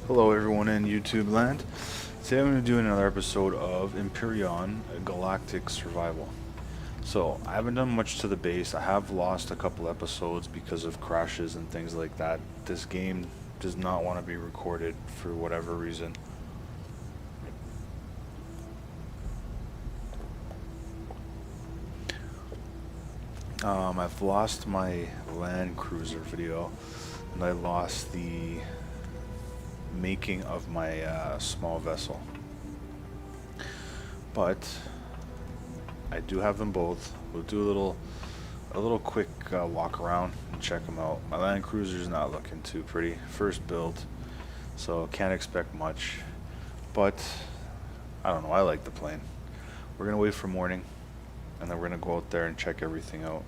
Hello everyone in YouTube land. Today I'm going to do another episode of Empyrion Galactic Survival. So, I haven't done much to the base. I have lost a couple episodes because of crashes and things like that. This game does not want to be recorded for whatever reason. I've lost my land cruiser video, and I lost the making of my small vessel. But I do have them both. We'll do a little quick walk around and check them out. My land cruiser is not looking too pretty. First build, so can't expect much. But I don't know. I like the plane. We're gonna wait for morning, and then we're gonna go out there and check everything out.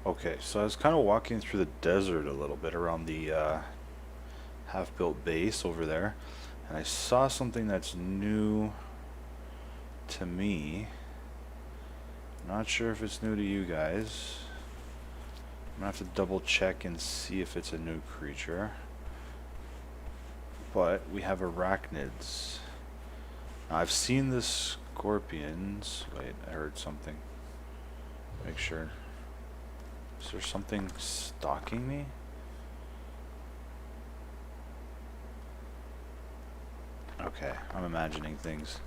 Okay, so I was kind of walking through the desert a little bit around the half-built base over there, and I saw something that's new to me. Not sure if it's new to you guys. I'm gonna have to double check and see if it's a new creature. But we have arachnids. Now, I've seen the scorpions. Wait, I heard something. Make sure. Is there something stalking me? Okay, I'm imagining things.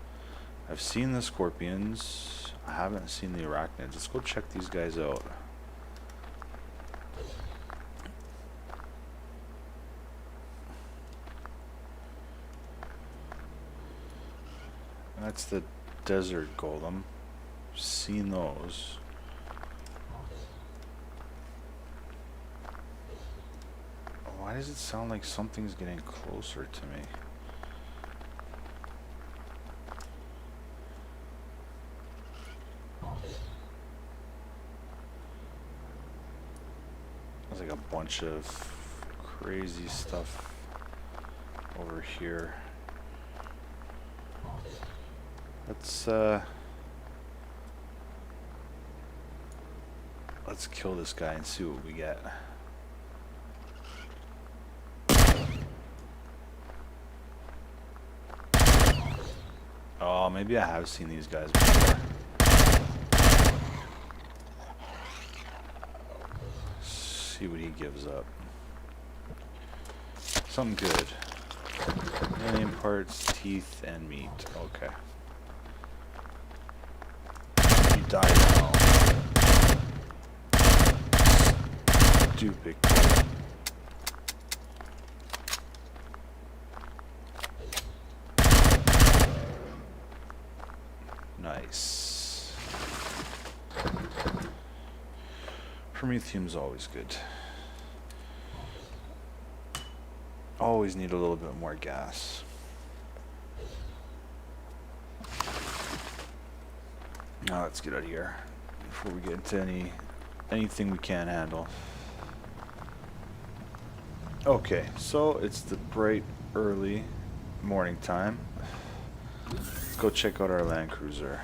I've seen the scorpions. I haven't seen the arachnids. Let's go check these guys out. That's the desert golem. Seen those. Why does it sound like something's getting closer to me? There's like a bunch of crazy stuff over here. Let's kill this guy and see what we get. Oh, maybe I have seen these guys before. See what he gives up. Something good. Alien parts, teeth, and meat. Okay. You die now. Stupid kid. Nice. Promethium's always good. Always need a little bit more gas. Now let's get out of here before we get into anything we can't handle. Okay, so it's the bright early morning time. Let's go check out our land cruiser.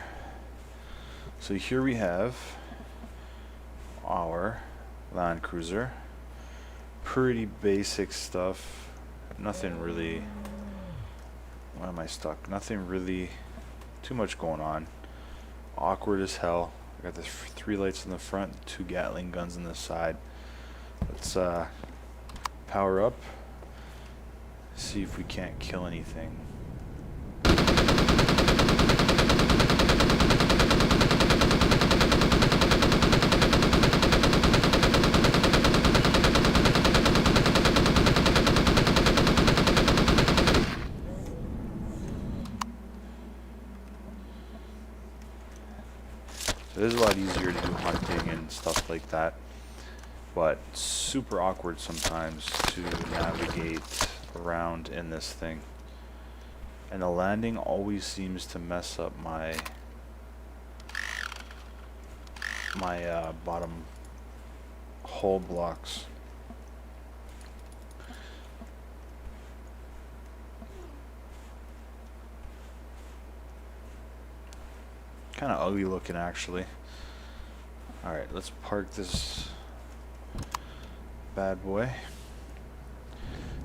So here we have our land cruiser. Pretty basic stuff. Nothing really. Why am I stuck? Nothing really too much going on. Awkward as hell. I got the 3 lights in the front, 2 Gatling guns on the side. Let's power up. See if we can't kill anything. It is a lot easier to do hunting and stuff like that, but super awkward sometimes to navigate around in this thing. And the landing always seems to mess up my bottom hull blocks. Kind of ugly looking, actually. Alright, let's park this bad boy.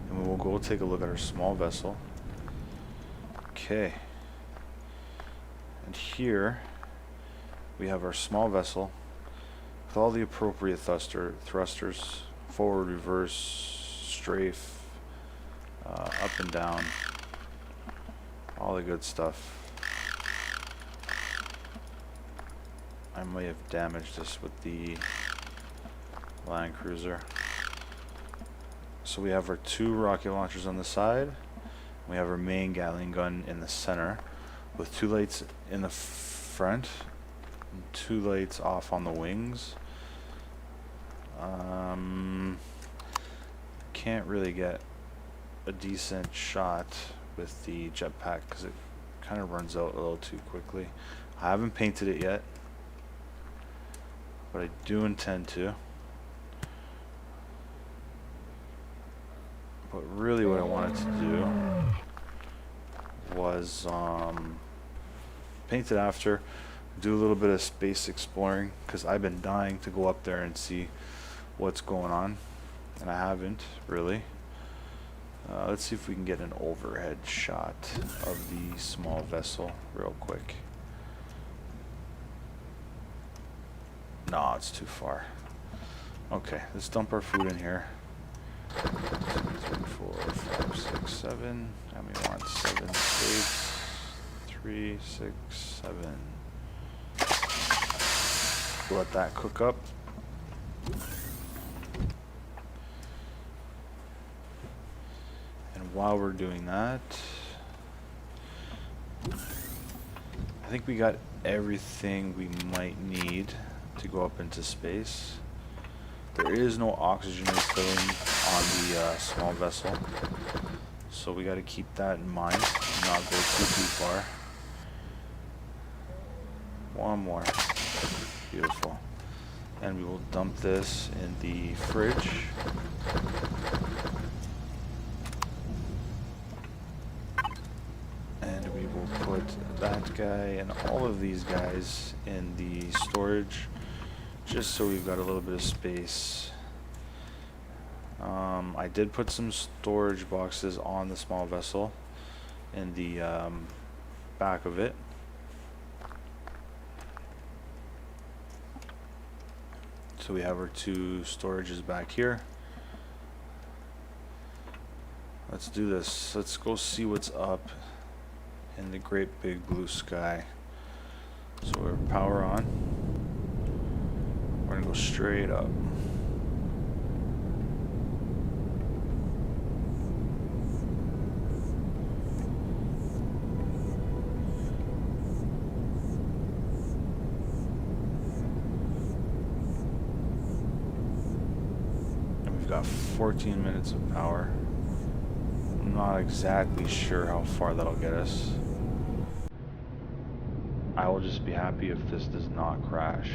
And we'll go take a look at our small vessel. Okay. And here we have our small vessel with all the appropriate thrusters, forward, reverse, strafe, up and down, all the good stuff. I may have damaged this with the Land Cruiser. So we have our 2 rocket launchers on the side. We have our main Gatling gun in the center with 2 lights in the front and 2 lights off on the wings. Can't really get a decent shot with the jetpack because it kind of runs out a little too quickly. I haven't painted it yet, but I do intend to. But really what I wanted to do was paint it after, do a little bit of space exploring, because I've been dying to go up there and see what's going on, and I haven't really. Let's see if we can get an overhead shot of the small vessel real quick. No, it's too far. Okay, let's dump our food in here. 2, 3, 4, 5, 6, 7. And we want 7 steaks. 3, 6, 7. Let that cook up. And while we're doing that, I think we got everything we might need to go up into space. There is no oxygen refilling on the small vessel, so we got to keep that in mind, not go too far. One more. Beautiful. And we will dump this in the fridge. And we will put that guy and all of these guys in the storage, just so we've got a little bit of space. I did put some storage boxes on the small vessel in the back of it. So we have our 2 storages back here. Let's do this. Let's go see what's up in the great big blue sky. So we're power on. We're gonna go straight up. And we've got 14 minutes of power. I'm not exactly sure how far that'll get us. I will just be happy if this does not crash.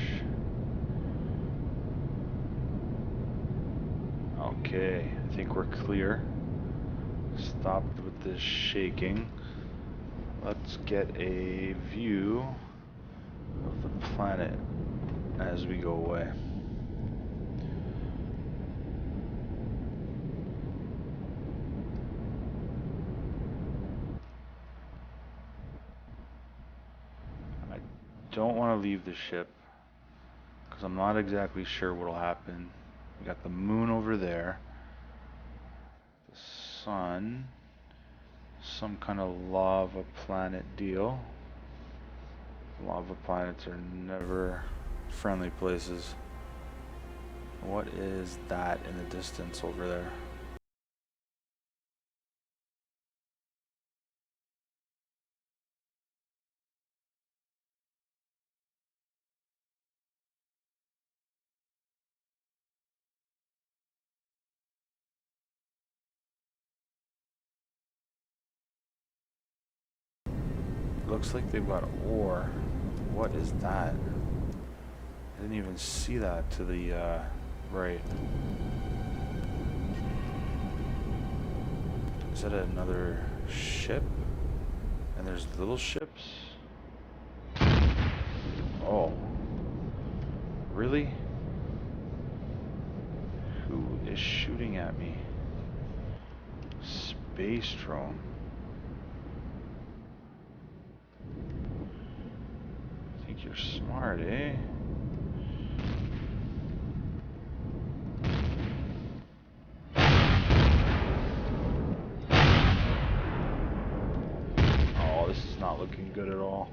Okay, I think we're clear. Stopped with this shaking. Let's get a view of the planet as we go away. I don't want to leave the ship because I'm not exactly sure what'll happen. We got the moon over there, the sun, some kind of lava planet deal. Lava planets are never friendly places. What is that in the distance over there? Looks like they've got ore. What is that? I didn't even see that to the right. Is that another ship? And there's little ships? Oh. Really? Who is shooting at me? Space drone. Think you're smart, eh? Oh, this is not looking good at all.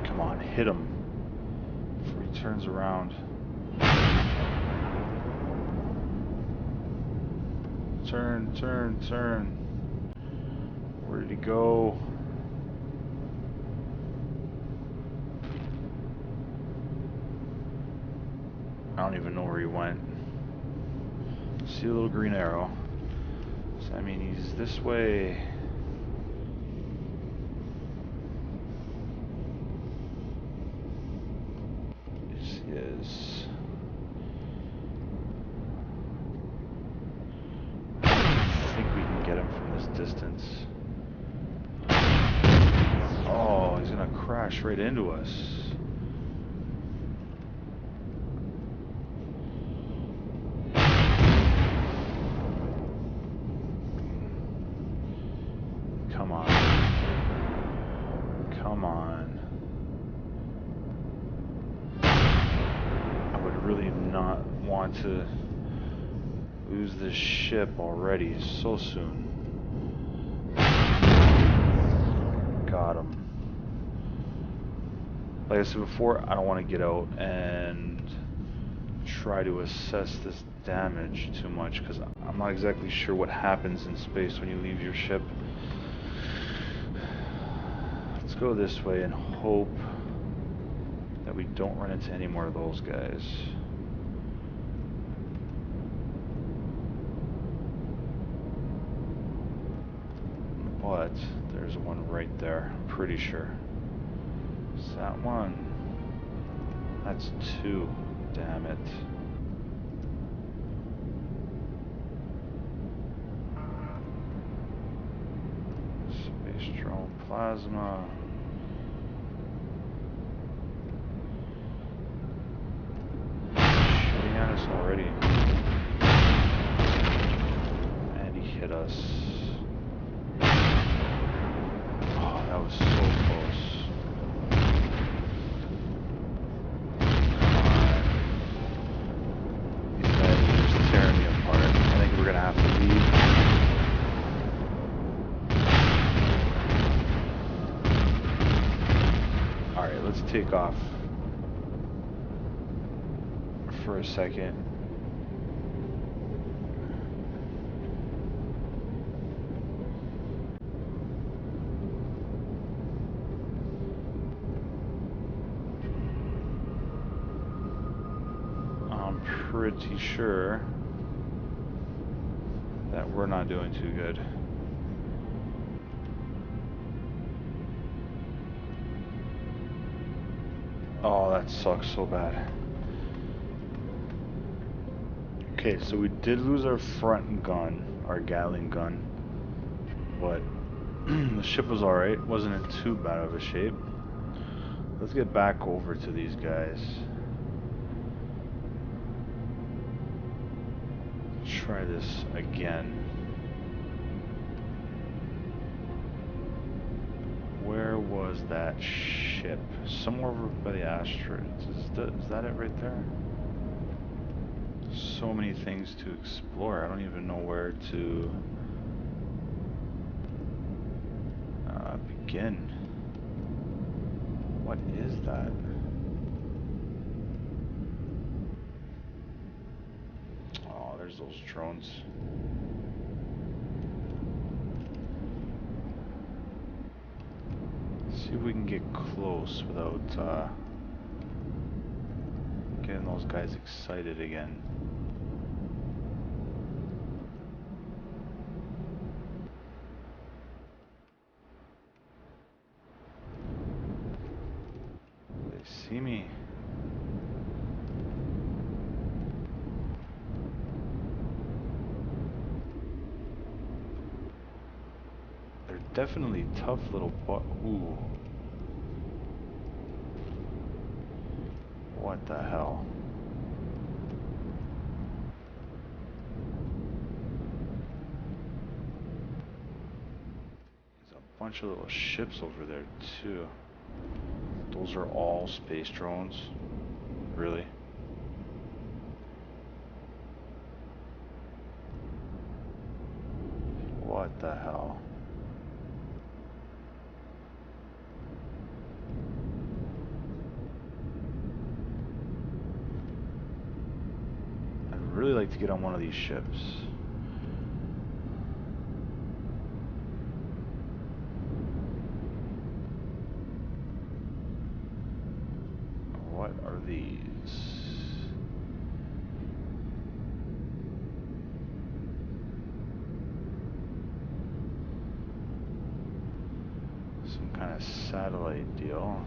Come on, hit him before he turns around. Turn, turn, turn. Where did he go? I don't even know where he went. See a little green arrow. So I mean, he's this way. Yes, he is. I think we can get him from this distance. Oh, he's gonna crash right into us. Come on. Come on. I would really not want to lose this ship already so soon. Got him. Like I said before, I don't want to get out and try to assess this damage too much because I'm not exactly sure what happens in space when you leave your ship. Let's go this way and hope that we don't run into any more of those guys. But there's one right there, I'm pretty sure. Is that one? That's two. Damn it. Space drone plasma. Shooting at us already. And he hit us. Oh, that was so close. Take off for a second. I'm pretty sure that we're not doing too good. Oh, that sucks so bad. Okay, so we did lose our front gun, our Gatling gun, but the ship was alright, wasn't in too bad of a shape. Let's get back over to these guys. Try this again. Where was that ship? Somewhere over by the asteroids. Is that it right there? So many things to explore. I don't even know where to begin. What is that? Oh, there's those drones. See if we can get close without getting those guys excited again. They see me. They're definitely tough little Ooh. What the hell? There's a bunch of little ships over there too. Those are all space drones. Really? What the hell? I'd really like to get on one of these ships. What are these? Some kind of satellite deal.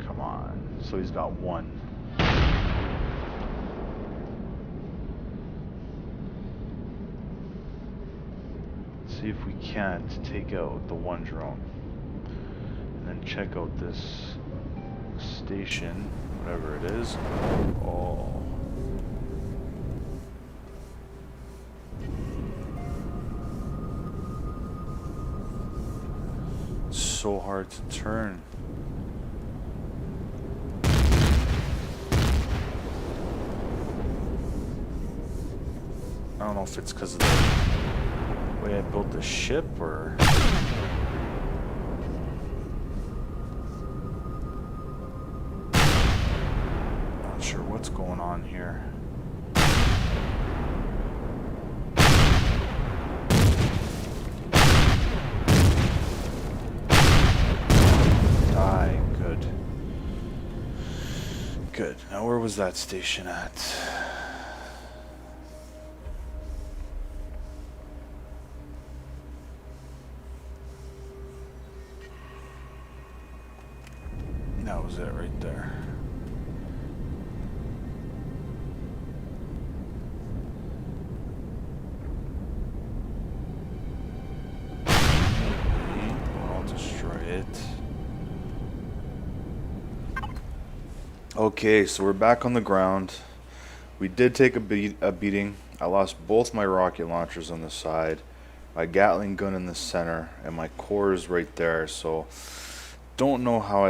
Come on. So he's got one. See if we can't take out the one drone. And then check out this station, whatever it is. Oh. It's so hard to turn. I don't know if it's because of the way I built the ship or... Not sure what's going on here. Die, good. Good. Now where was that station at? That was it right there. I'll destroy it. Okay, so we're back on the ground. We did take a beating. I lost both my rocket launchers on the side, my Gatling gun in the center, and my core is right there. So don't know how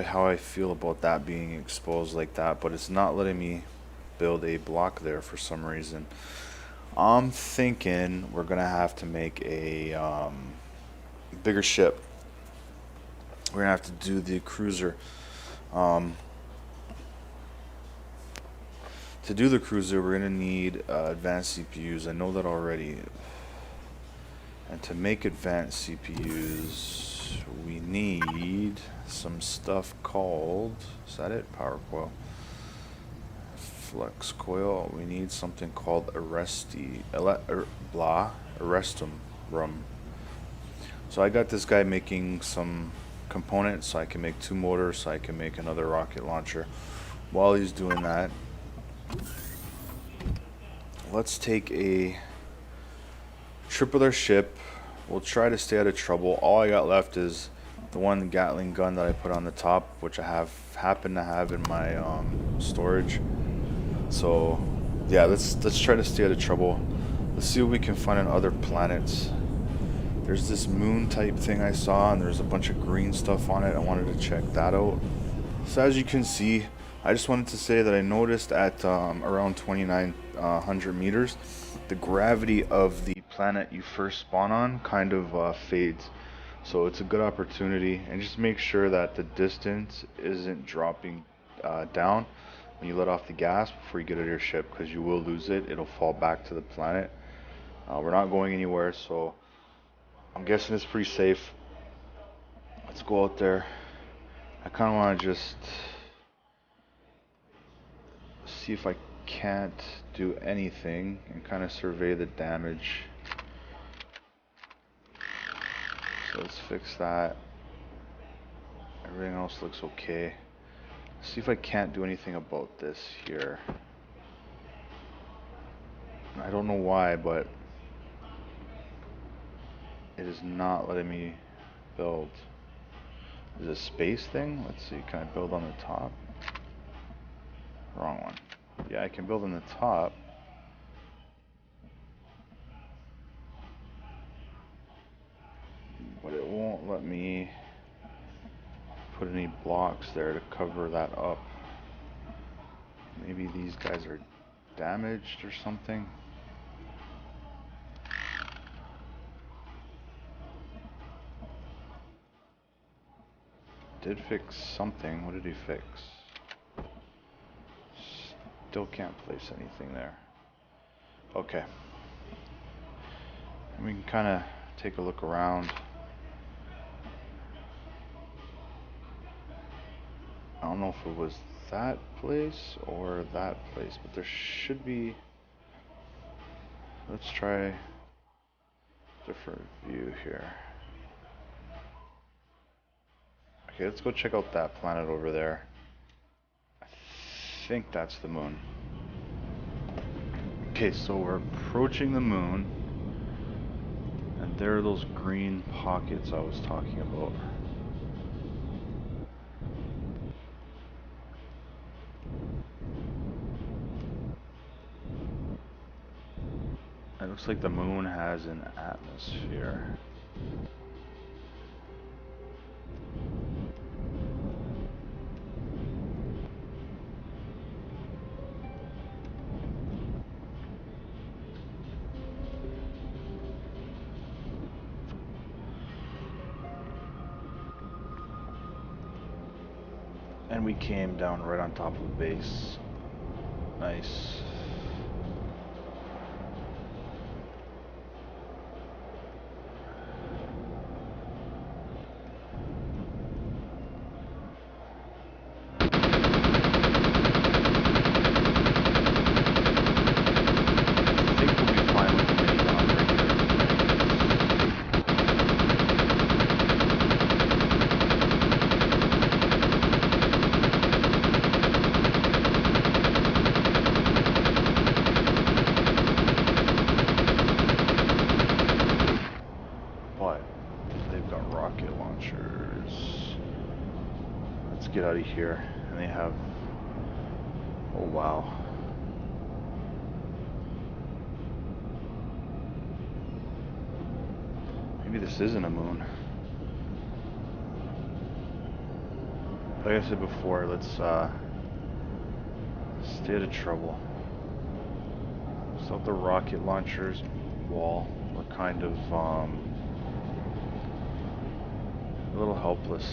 how I feel about that being exposed like that, but it's not letting me build a block there for some reason. I'm thinking we're gonna have to make a bigger ship. We're gonna have to do the cruiser. To do the cruiser, we're gonna need advanced CPUs. I know that already. And to make advanced CPUs, we need some stuff called, is that it? Power coil. Flex coil. We need something called arrestum rum. So I got this guy making some components so I can make 2 motors, so I can make another rocket launcher. While he's doing that, let's take a trip with our ship. We'll try to stay out of trouble. All I got left is the one Gatling gun that I put on the top, which I happen to have in my storage. So yeah, let's try to stay out of trouble. Let's see if we can find on other planets. There's this moon type thing I saw, and there's a bunch of green stuff on it. I wanted to check that out. So as you can see, I just wanted to say that I noticed at around 2,900 meters, the gravity of the planet you first spawn on kind of fades. So it's a good opportunity, and just make sure that the distance isn't dropping down when you let off the gas before you get out of your ship, because you will lose it. It'll fall back to the planet. We're not going anywhere, so I'm guessing it's pretty safe. Let's go out there. I kind of want to just see if I can't do anything and kind of survey the damage. So let's fix that. Everything else looks okay. See if I can't do anything about this here. I don't know why, but it is not letting me build. Is it a space thing? Let's see, can I build on the top? Wrong one. Yeah, I can build on the top. But it won't let me put any blocks there to cover that up. Maybe these guys are damaged or something. Did fix something. What did he fix? Still can't place anything there. Okay. We can kind of take a look around. I don't know if it was that place or that place, but there should be. Let's try different view here. Okay, let's go check out that planet over there. I think that's the moon. Okay, so we're approaching the moon, and there are those green pockets I was talking about. It looks like the moon has an atmosphere. And we came down right on top of the base. Nice. Get out of here. And they have, oh wow, maybe this isn't a moon. Like I said before, let's stay out of trouble. So the rocket launchers wall, we're kind of a little helpless.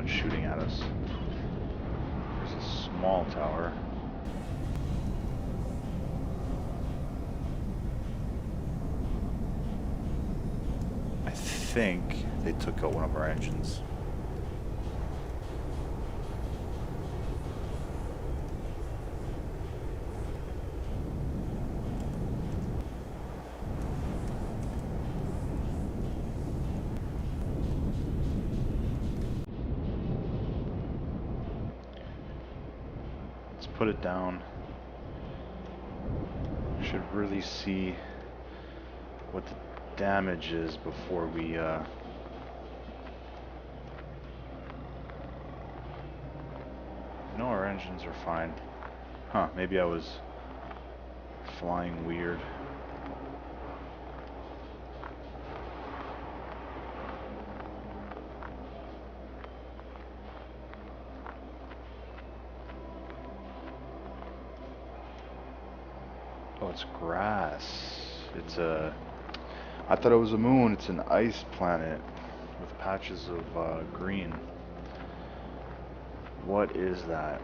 Shooting at us. There's a small tower. I think they took out one of our engines. Put it down. Should really see what the damage is before we no, our engines are fine. Huh, maybe I was flying weird. Oh, it's grass. It's a... I thought it was a moon. It's an ice planet with patches of green. What is that?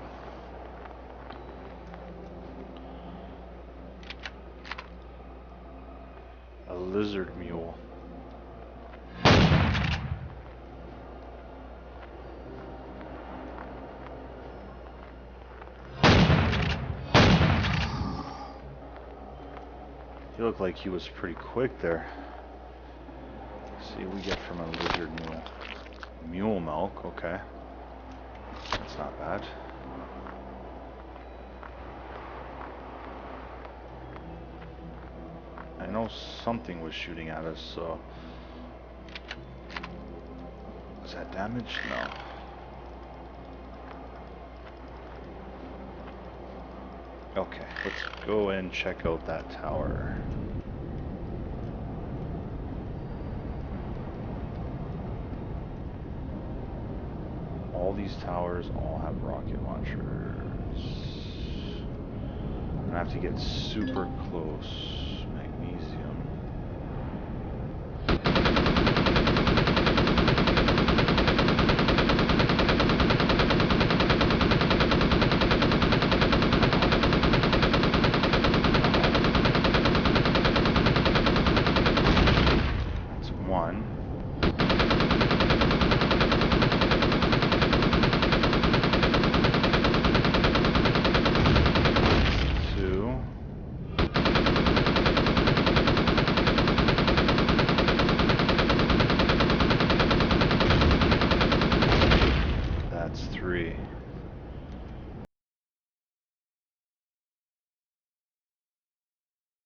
A lizard mule. He looked like he was pretty quick there. Let's see what we get from a lizard mule. Mule milk, okay. That's not bad. I know something was shooting at us, so... Is that damage? No. Okay, let's go and check out that tower. All these towers all have rocket launchers. I'm gonna have to get super close. Magnesium. That's one.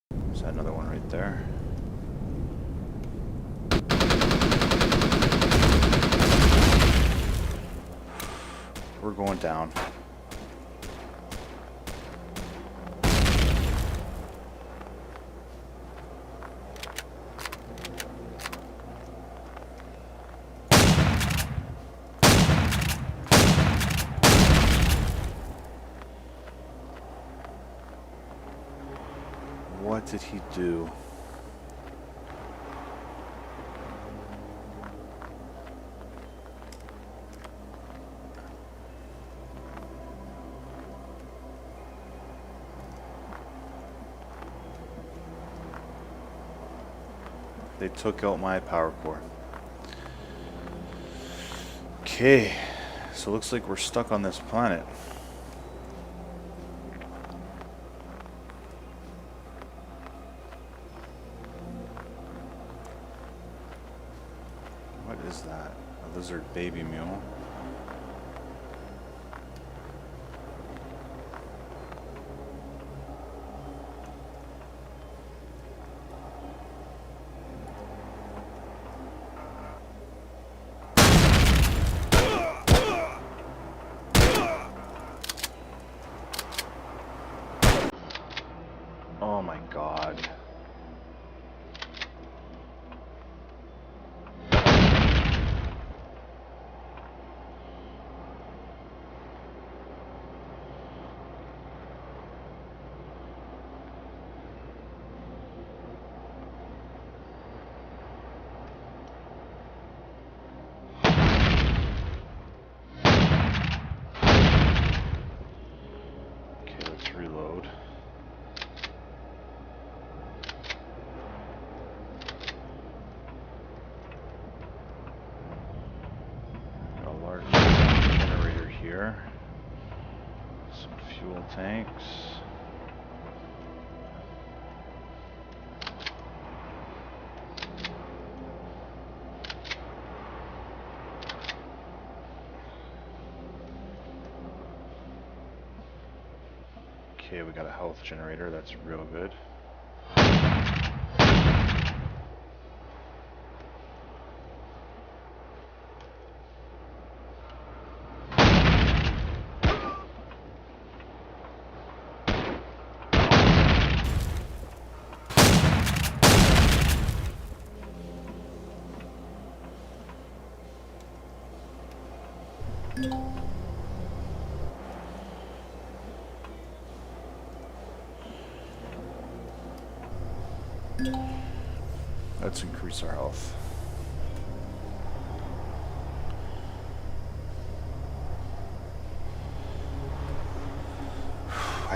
There's another one right there. We're going down. What did he do? They took out my power core. Okay, so it looks like we're stuck on this planet. What is that? A lizard baby mule? Oh my god. Okay, let's reload. Generator here. Some fuel tanks. Okay, we got a health generator, that's real good. Let's increase our health.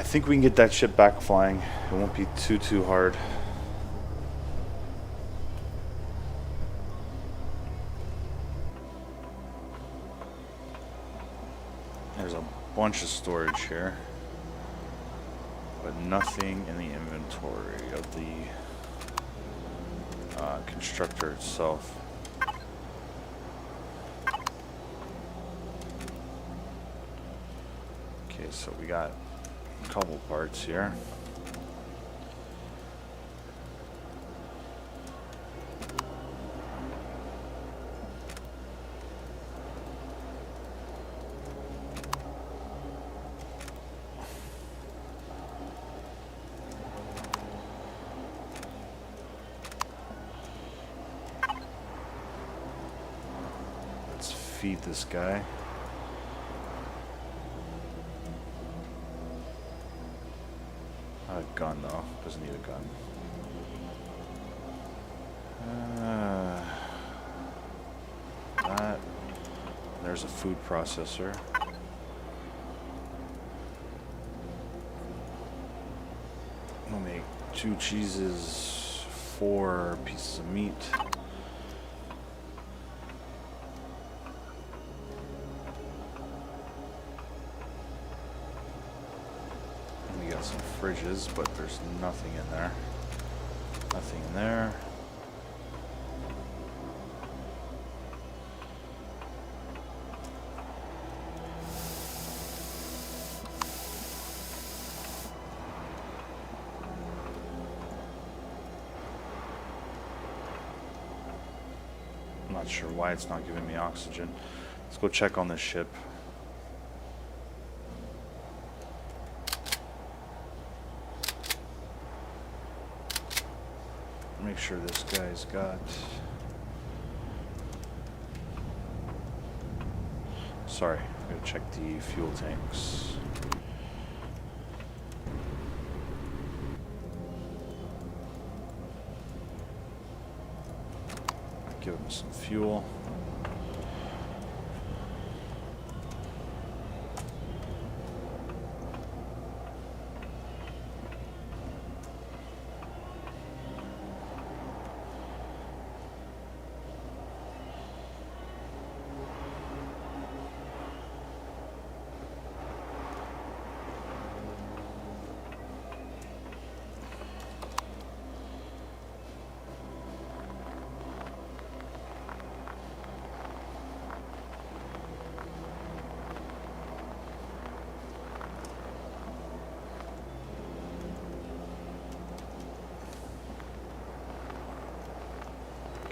think we can get that ship back flying. It won't be too hard. There's a bunch of storage here, but nothing in the inventory of the constructor itself. Okay, so we got a couple parts here. Let's feed this guy. Not a gun though, doesn't need a gun. That. There's a food processor. We'll make 2 cheeses, 4 pieces of meat. We got some fridges, but there's nothing in there. Nothing in there. I'm not sure why it's not giving me oxygen. Let's go check on this ship. Make sure this guy's got... Sorry, I'm gonna check the fuel tanks. Give him some fuel.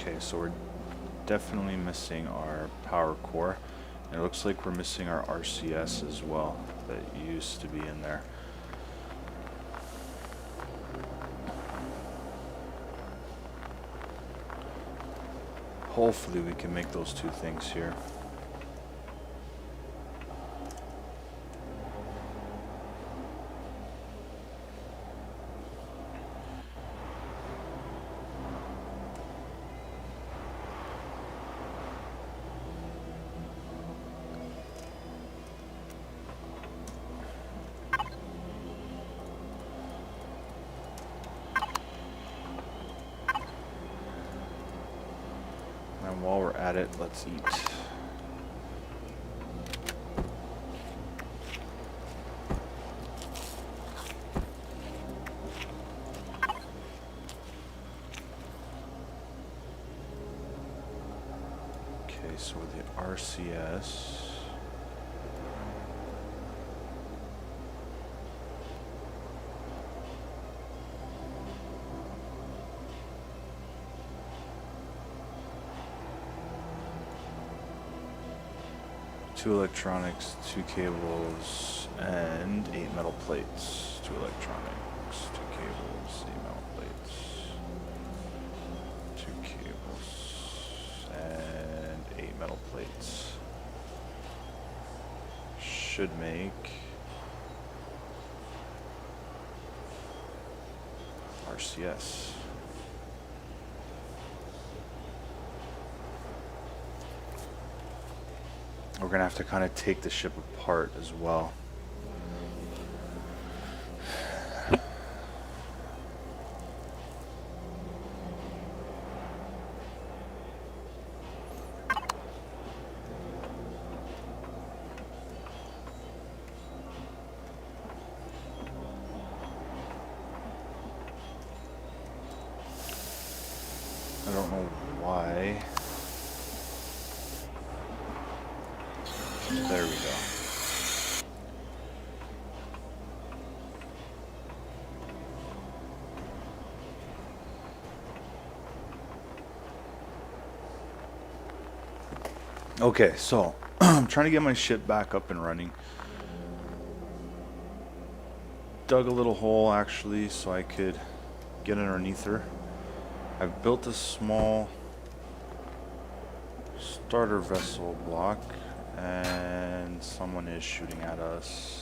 Okay, so we're definitely missing our power core. And it looks like we're missing our RCS as well, that used to be in there. Hopefully we can make those 2 things here. And while we're at it, let's eat. Okay, so with the RCS... Two electronics, 2 cables, and 8 metal plates. 2 electronics, 2 cables, 8 metal plates. 2 cables, and 8 metal plates. Should make RCS. We're gonna have to kind of take the ship apart as well. There we go. Okay, so I'm trying to get my ship back up and running. Dug a little hole actually so I could get underneath her. I've built a small starter vessel block and someone is shooting at us.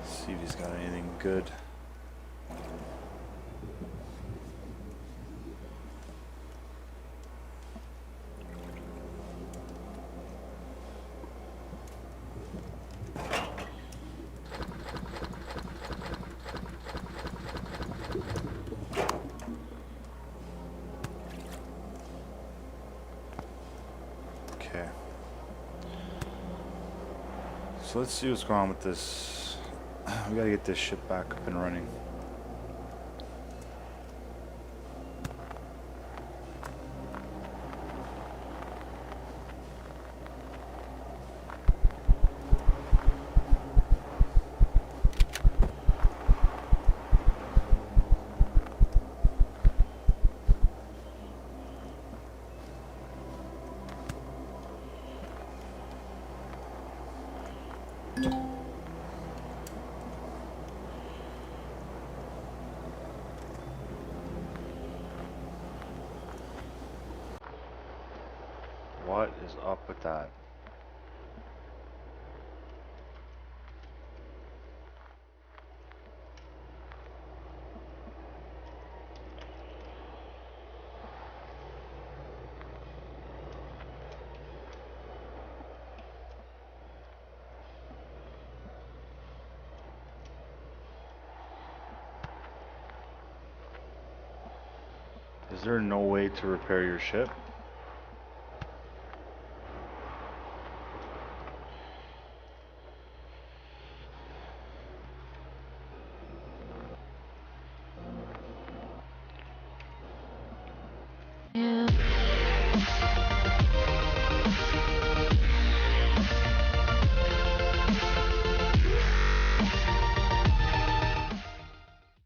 See if he's got anything good. Okay. So let's see what's going on with this. We gotta get this ship back up and running. What is up with that? Is there no way to repair your ship? Yeah.